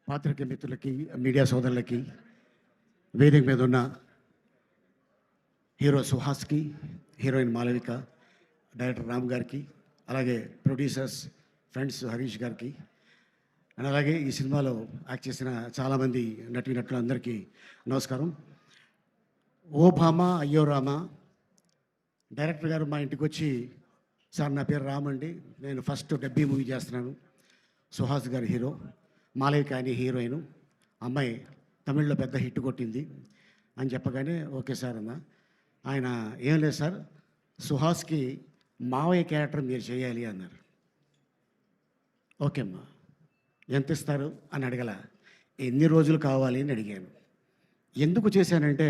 పాత్రికేయ మిత్రులకి, మీడియా సోదరులకి, వేదిక మీద ఉన్న హీరో సుహాస్కి, హీరోయిన్ మాలవిక, డైరెక్టర్ రామ్ గారికి, అలాగే ప్రొడ్యూసర్స్ ఫ్రెండ్స్ హరీష్ గారికి, అండ్ అలాగే ఈ సినిమాలో యాక్ట్ చేసిన చాలామంది నటీనటులందరికీ నమస్కారం. ఓ భామ అయ్యో రామ డైరెక్టర్ గారు మా ఇంటికి వచ్చి, సార్ నా పేరు రామ్ అండి, నేను ఫస్ట్ డబ్బీ మూవీ చేస్తున్నాను, సుహాస్ గారి హీరో, మాలవిక అని హీరోయిన్, అమ్మాయి తమిళ్లో పెద్ద హిట్ కొట్టింది అని చెప్పగానే ఓకే సార్ అన్న. ఆయన ఏం లేదు సార్, సుహాస్కి మావయ్య క్యారెక్టర్ మీరు చేయాలి అన్నారు. ఓకే అమ్మా, ఎంత ఇస్తారు అని అడగల, ఎన్ని రోజులు కావాలి అని అడిగాను. ఎందుకు చేశానంటే,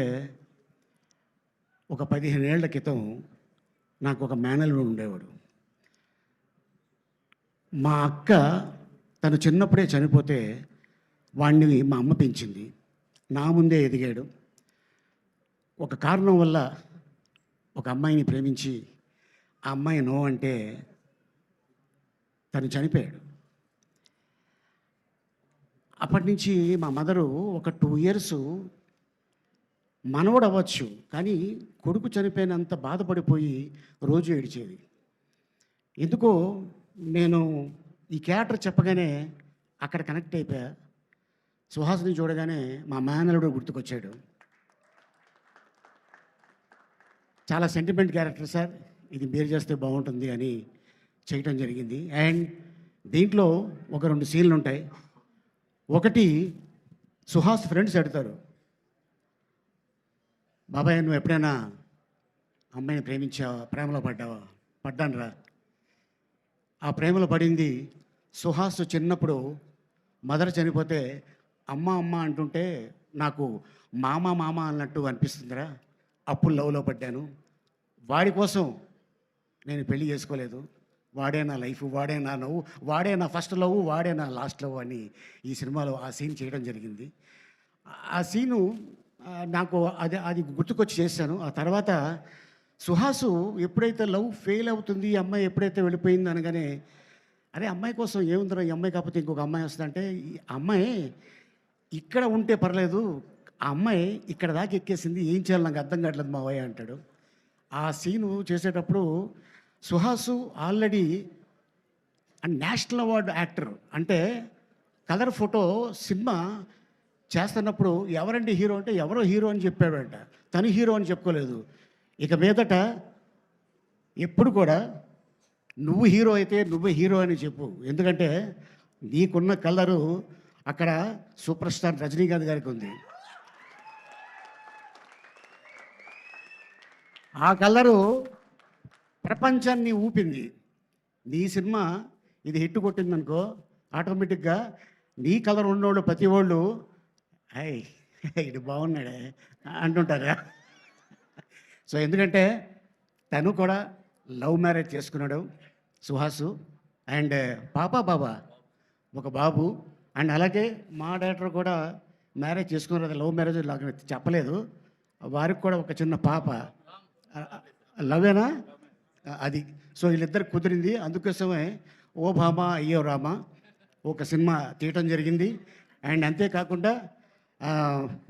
ఒక 15 ఏళ్ల క్రితం నాకు ఒక మేనల్లుడు ఉండేవాడు. మా అక్క తను చిన్నప్పుడే చనిపోతే వాడిని మా అమ్మ పెంచింది, నా ముందే ఎదిగాడు. ఒక కారణం వల్ల ఒక అమ్మాయిని ప్రేమించి ఆ అమ్మాయి నో అంటే తను చనిపోయాడు. అప్పటి నుంచి మా మదరు ఒక 2 ఇయర్స్ మనవడు అవ్వచ్చు కానీ కొడుకు చనిపోయినంత బాధపడిపోయి రోజు ఏడిచేది. ఎందుకో నేను ఈ క్యారెక్టర్ చెప్పగానే అక్కడ కనెక్ట్ అయిపోయా. సుహాస్ని చూడగానే మా మేనలుడు గుర్తుకొచ్చాడు. చాలా సెంటిమెంట్ క్యారెక్టర్ సార్, ఇది మీరు చేస్తే బాగుంటుంది అని చేయటం జరిగింది. అండ్ దీంట్లో ఒక 2 సీన్లు ఉంటాయి. ఒకటి, సుహాస్ ఫ్రెండ్స్ అడుగుతారు, బాబాయ్ నువ్వు ఎప్పుడైనా అమ్మాయిని ప్రేమించావా, ప్రేమలో పడ్డావా? పడ్డాను రా. ఆ ప్రేమలో పడింది సుహాస్ చిన్నప్పుడు మదర్ చనిపోతే అమ్మ అమ్మ అంటుంటే నాకు మామ మామ అన్నట్టు అనిపిస్తుందిరా, అప్పుడు లవ్లో పడ్డాను. వాడి కోసం నేను పెళ్లి చేసుకోలేదు, వాడే నా లైఫ్, వాడే నా నవ్వు, వాడే నా ఫస్ట్ లవ్, వాడే నా లాస్ట్ లవ్ అని ఈ సినిమాలో ఆ సీన్ చేయడం జరిగింది. ఆ సీను నాకు అది గుర్తుకొచ్చి చేశాను. ఆ తర్వాత సుహాసు ఎప్పుడైతే లవ్ ఫెయిల్ అవుతుంది, ఈ అమ్మాయి ఎప్పుడైతే వెళ్ళిపోయింది అనగానే, అరే అమ్మాయి కోసం ఏముందిరా, ఈ అమ్మాయి కాకపోతే ఇంకొక అమ్మాయి వస్తుందంటే, ఈ అమ్మాయి ఇక్కడ ఉంటే పర్లేదు, ఆ అమ్మాయి ఇక్కడ దాకా ఎక్కేసింది, ఏం చేయాలి నాకు అర్థం కావట్లేదు మావయ్య అంటాడు. ఆ సీను చేసేటప్పుడు Suhas already national award actor, అంటే కలర్ ఫోటో సినిమా చేస్తున్నప్పుడు ఎవరండి హీరో అంటే ఎవరో హీరో అని చెప్పాడంట, తను హీరో అని చెప్పుకోలేదు. ఇక మీదట ఎప్పుడు కూడా నువ్వు హీరో అయితే నువ్వే హీరో అని చెప్పు, ఎందుకంటే నీకున్న కలరు అక్కడ సూపర్ స్టార్ రజనీకాంత్ గారికి ఉంది. ఆ కలరు ప్రపంచాన్ని ఊపింది. నీ సినిమా ఇది హిట్ కొట్టిందనుకో, ఆటోమేటిక్గా నీ కలర్ ఉన్నోళ్ళు ప్రతి వాళ్ళు అయ్ ఇది బాగున్నాడే అంటుంటారా. సో ఎందుకంటే తను కూడా లవ్ మ్యారేజ్ చేసుకున్నాడు సుహాసు, అండ్ బాబా ఒక బాబు. అండ్ అలాగే మా డైరెక్టర్ కూడా మ్యారేజ్ చేసుకున్నారు, అది లవ్ మ్యారేజ్ లాగా చెప్పలేదు, వారికి కూడా ఒక చిన్న పాప. లవేనా అది. సో వీళ్ళిద్దరు కుదిరింది, అందుకోసమే ఓ భామ అయ్యో రామ ఒక సినిమా తీయటం జరిగింది. అండ్ అంతేకాకుండా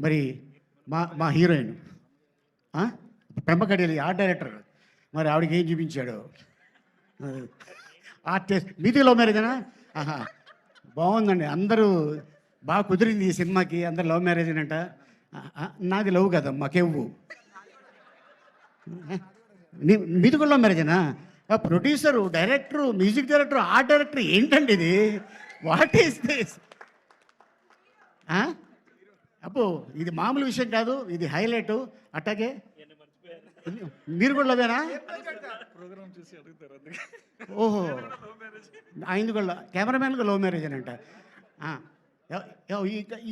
మరి మా హీరోయిన్ పెంపకడేలి ఆర్ట్ డైరెక్టర్, మరి ఆవిడకి ఏం చూపించాడు, ఆర్టిస్ట్. మీది లవ్ మ్యారేజేనా? ఆహా, బాగుందండి, అందరూ బాగా కుదిరింది ఈ సినిమాకి, అందరు లవ్ మ్యారేజ్ అంట. నాది లవ్ కదమ్మా, కెవ్వు. మీది కూడా లవ్ మ్యారేజేనా? Producer, director, music director, art director, ఏంటండి ఇది, వాట్ ఈస్ దిస్? అప్పు ఇది మామూలు విషయం కాదు, ఇది హైలైట్. అట్టాగే మీరు కూడా లవేనా? ఓహో, ఆయన కూడా కెమెరామ్యాన్గా లవ్ మ్యారేజ్ అంట.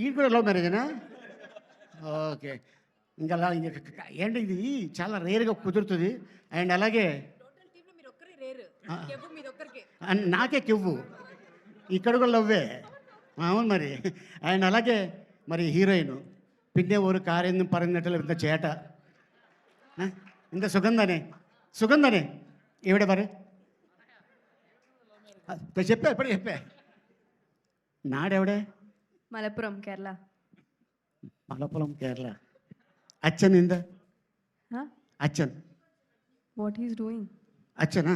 ఈ కూడా లవ్ మ్యారేజేనా? ఓకే. ఇంకా ఏంటి ఇది చాలా రేర్గా కుదురుతుంది. అండ్ అలాగే నాకే కెవ్వు, ఇక్కడ కూడా లవ్వే. అవును మరి. అండ్ అలాగే మరి హీరోయిన్ పిన్నే ఊరు కారేందు పరంగట్టలు ఇంత చేట, ఇంత సుగంధనే ఏవిడ మరి చెప్పా, ఎప్పుడు చెప్పా, నాడెవడే Malappuram, Kerala. మలపురం కేరళ. అచ్చన్ ఇంద Huh? Achan What he's doing? അച്ഛനാ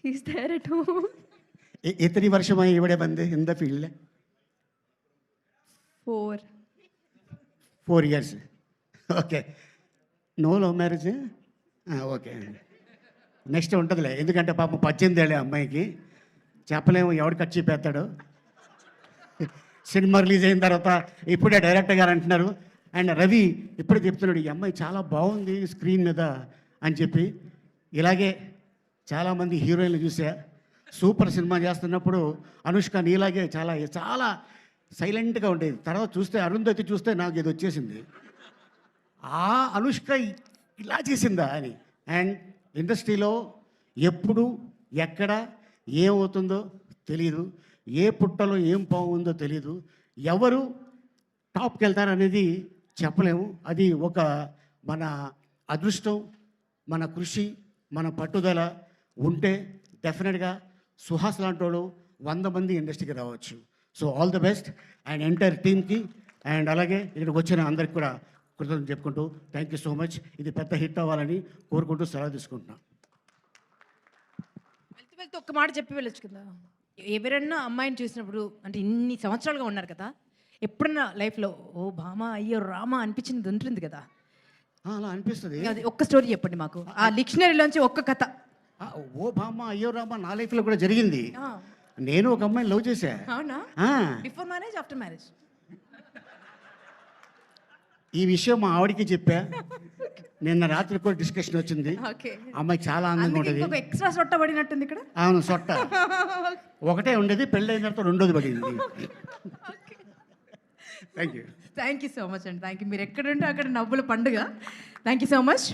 He's there at home. എത്ര വർഷമായി ഇവിടെ വന്ന് എന്താ ഫീൽഡിൽ? 4. 4 years. Okay. No love marriage? Okay. Next ఉంటుందిలే, ఎందుకంటే పాపం 18 ఏళ్ళే అమ్మాయికి, చెప్పలేము ఎవడు కట్ చెప్పేస్తాడు. సినిమా రిలీజ్ అయిన తర్వాత ఇప్పుడే డైరెక్టర్ గారు అంటున్నారు, అండ్ రవి ఇప్పుడే చెప్తున్నాడు, ఈ అమ్మాయి చాలా బాగుంది స్క్రీన్ మీద అని చెప్పి. ఇలాగే చాలామంది హీరోయిన్లు చూసా, సూపర్ సినిమా చేస్తున్నప్పుడు అనుష్క నీలాగే చాలా చాలా సైలెంట్గా ఉండేది. తర్వాత చూస్తే అరుంధతి చూస్తే నాకు ఇది వచ్చేసింది, ఆ అనుష్క ఇలా చేసిందా అని. అండ్ ఇండస్ట్రీలో ఎప్పుడు ఎక్కడ ఏమవుతుందో తెలియదు, ఏ పుట్టలో ఏం బాగుందో తెలియదు, ఎవరు టాప్కి వెళ్తారనేది చెప్పలేము. అది ఒక మన అదృష్టం, మన కృషి, మన పట్టుదల ఉంటే డెఫినెట్గా సుహాస్ లాంటి వాడు 100 మంది ఇండస్ట్రీకి రావచ్చు. So all the best and entire టీమ్కి, అండ్ అలాగే ఇక్కడికి వచ్చిన అందరికి కూడా కృతజ్ఞతలు చెప్పుకుంటూ థ్యాంక్ యూ సో మచ్. ఇది పెద్ద హిట్ అవ్వాలని కోరుకుంటూ సెలవు తీసుకుంటున్నాను. వెళ్తూ ఒక్క మాట చెప్పి వెళ్ళొచ్చు కదా. ఎవరన్నా అమ్మాయిని చూసినప్పుడు, అంటే ఇన్ని సంవత్సరాలుగా ఉన్నారు కదా, ఎప్పుడన్నా లైఫ్లో ఓ భామ అయ్యో రామ అనిపించింది ఉంటుంది కదా, అలా అనిపిస్తుంది. అది ఒక్క స్టోరీ చెప్పండి మాకు, ఆ డిక్షనరీలోంచి ఒక్క కథ. ఓ బామ్మ అయ్యో రామ్మ నా లైఫ్లో కూడా జరిగింది. నేను ఒక అమ్మాయిని లవ్ చేశా. అవునా? ఆ, బిఫోర్ మ్యారేజ్, ఆఫ్టర్ మ్యారేజ్? ఈ విషయం మా ఆవిడకి చెప్పా. నిన్న రాత్రి కూడా డిస్కషన్ వచ్చింది. ఓకే. అమ్మాయి చాలా అందంగా ఉంటుంది. ఇంకొక ఎక్స్ట్రా సొట్ట పడినట్టుంది ఇక్కడ. అవును, సొట్ట ఒకటే ఉండేది, పెళ్ళైన తర్వాత రెండోది పడింది. Thank you. Thank you so much అండి. Thank you. మీరు ఎక్కడుంటే అక్కడ నవ్వుల పండుగ. Thank you so much.